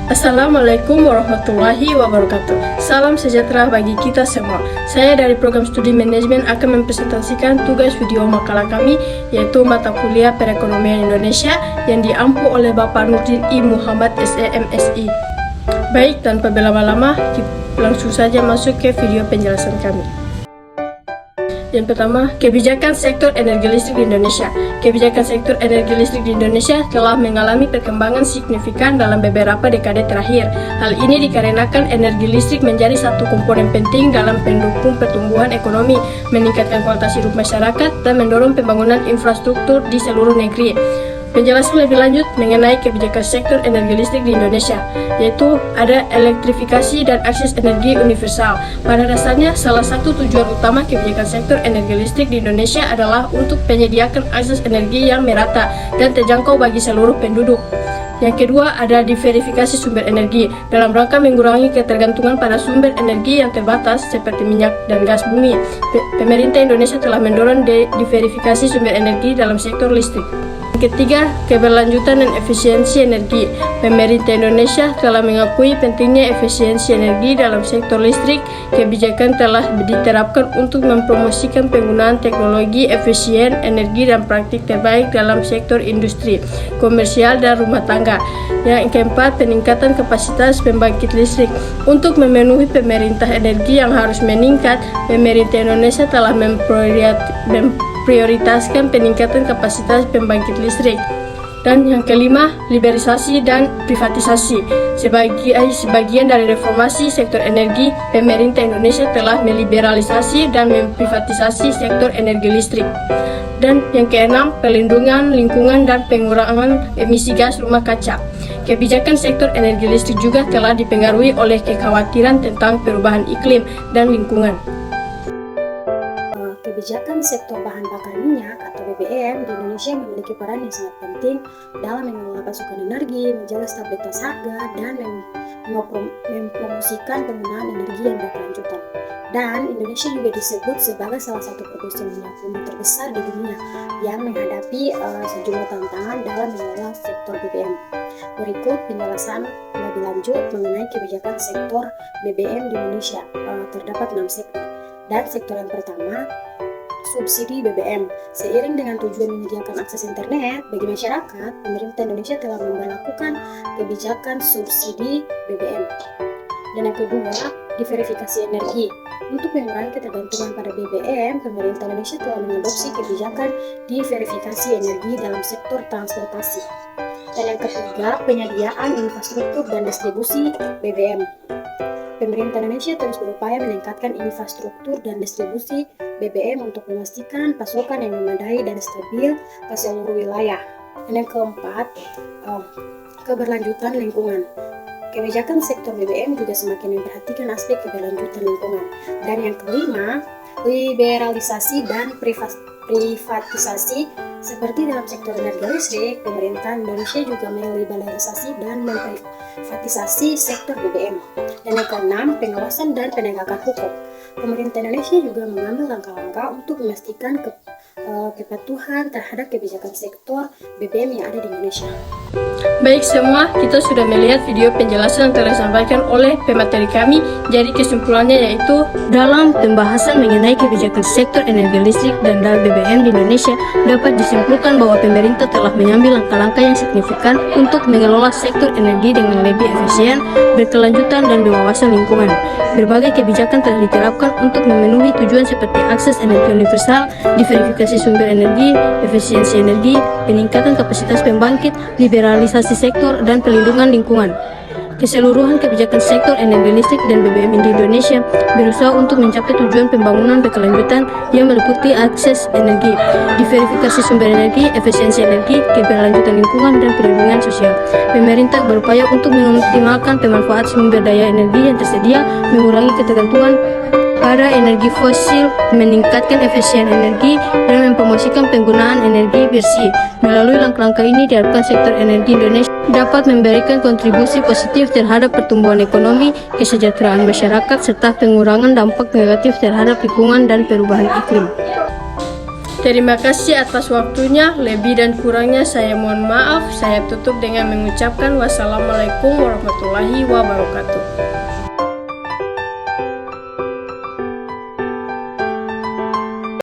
Assalamualaikum warahmatullahi wabarakatuh. Salam sejahtera bagi kita semua. Saya dari program studi manajemen akan mempresentasikan tugas video makalah kami, yaitu mata kuliah perekonomian Indonesia yang diampu oleh Bapak Nurdin I. Muhammad SEMSI. Baik, tanpa berlama-lama, kita langsung saja masuk ke video penjelasan kami. Yang pertama, kebijakan sektor energi listrik di Indonesia. Kebijakan sektor energi listrik di Indonesia telah mengalami perkembangan signifikan dalam beberapa dekade terakhir. Hal ini dikarenakan energi listrik menjadi satu komponen penting dalam pendukung pertumbuhan ekonomi, meningkatkan kualitas hidup masyarakat, dan mendorong pembangunan infrastruktur di seluruh negeri. Penjelasan lebih lanjut mengenai kebijakan sektor energi listrik di Indonesia, yaitu ada elektrifikasi dan akses energi universal. Pada dasarnya, salah satu tujuan utama kebijakan sektor energi listrik di Indonesia adalah untuk menyediakan akses energi yang merata dan terjangkau bagi seluruh penduduk. Yang kedua, ada diverifikasi sumber energi dalam rangka mengurangi ketergantungan pada sumber energi yang terbatas seperti minyak dan gas bumi. Pemerintah Indonesia telah mendorong diverifikasi sumber energi dalam sektor listrik. Ketiga, keberlanjutan dan efisiensi energi. Pemerintah Indonesia telah mengakui pentingnya efisiensi energi dalam sektor listrik. Kebijakan telah diterapkan untuk mempromosikan penggunaan teknologi efisien energi dan praktik terbaik dalam sektor industri, komersial, dan rumah tangga. Yang keempat, peningkatan kapasitas pembangkit listrik. Untuk memenuhi pemerintah energi yang harus meningkat, pemerintah Indonesia telah memprioritaskan peningkatan kapasitas pembangkit listrik. Dan yang kelima, liberalisasi dan privatisasi. Sebagian dari reformasi sektor energi, pemerintah Indonesia telah meliberalisasi dan memprivatisasi sektor energi listrik. Dan yang keenam, pelindungan lingkungan dan pengurangan emisi gas rumah kaca. Kebijakan sektor energi listrik juga telah dipengaruhi oleh kekhawatiran tentang perubahan iklim dan lingkungan. Kebijakan sektor bahan bakar minyak atau BBM di Indonesia memiliki peran yang sangat penting dalam mengelola pasokan energi, menjaga stabilitas harga, dan mempromosikan penggunaan energi yang berkelanjutan. Dan Indonesia juga disebut sebagai salah satu produsen minyak bumi terbesar di dunia yang menghadapi sejumlah tantangan dalam mengelola sektor BBM. Berikut penjelasan lebih lanjut mengenai kebijakan sektor BBM di Indonesia. Terdapat 6 sektor. Dan sektor yang pertama, subsidi BBM. Seiring dengan tujuan menyediakan akses internet bagi masyarakat, pemerintah Indonesia telah memberlakukan kebijakan subsidi BBM. Dan yang kedua, diverifikasi energi. Untuk mengurangi ketergantungan pada BBM, pemerintah Indonesia telah mengadopsi kebijakan diverifikasi energi dalam sektor transportasi. Dan yang ketiga, penyediaan infrastruktur dan distribusi BBM. Pemerintah Indonesia terus berupaya meningkatkan infrastruktur dan distribusi BBM untuk memastikan pasokan yang memadai dan stabil ke seluruh wilayah. Dan yang keempat, keberlanjutan lingkungan. Kebijakan sektor BBM juga semakin memperhatikan aspek keberlanjutan lingkungan. Dan yang kelima, liberalisasi dan privatisasi. Seperti dalam sektor energi listrik, pemerintah Indonesia juga meliberalisasi dan memprivatisasi sektor BBM. Dan yang keenam, pengawasan dan penegakan hukum. Pemerintah Indonesia juga mengambil langkah-langkah untuk memastikan kepatuhan terhadap kebijakan sektor BBM yang ada di Indonesia. Baik semua, kita sudah melihat video penjelasan yang telah disampaikan oleh pemateri kami. Jadi kesimpulannya yaitu, dalam pembahasan mengenai kebijakan sektor energi listrik dan BBM di Indonesia, dapat disimpulkan bahwa pemerintah telah mengambil langkah-langkah yang signifikan untuk mengelola sektor energi dengan lebih efisien, berkelanjutan, dan berwawasan lingkungan. Berbagai kebijakan telah diterapkan untuk memenuhi tujuan seperti akses energi universal, diverifikasi sumber energi, efisiensi energi, peningkatan kapasitas pembangkit, liberalisasi sektor, dan pelindungan lingkungan. Keseluruhan kebijakan sektor energi listrik dan BBM di Indonesia berusaha untuk mencapai tujuan pembangunan berkelanjutan yang meliputi akses energi, diverifikasi sumber energi, efisiensi energi, keberlanjutan lingkungan, dan perlindungan sosial. Pemerintah berupaya untuk mengoptimalkan pemanfaatan sumber daya energi yang tersedia, mengurangi ketergantungan pada energi fosil, meningkatkan efisien energi, dan mempromosikan penggunaan energi bersih. Melalui langkah-langkah ini diharapkan sektor energi Indonesia dapat memberikan kontribusi positif terhadap pertumbuhan ekonomi, kesejahteraan masyarakat, serta pengurangan dampak negatif terhadap lingkungan dan perubahan iklim. Terima kasih atas waktunya. Lebih dan kurangnya saya mohon maaf. Saya tutup dengan mengucapkan wassalamualaikum warahmatullahi wabarakatuh.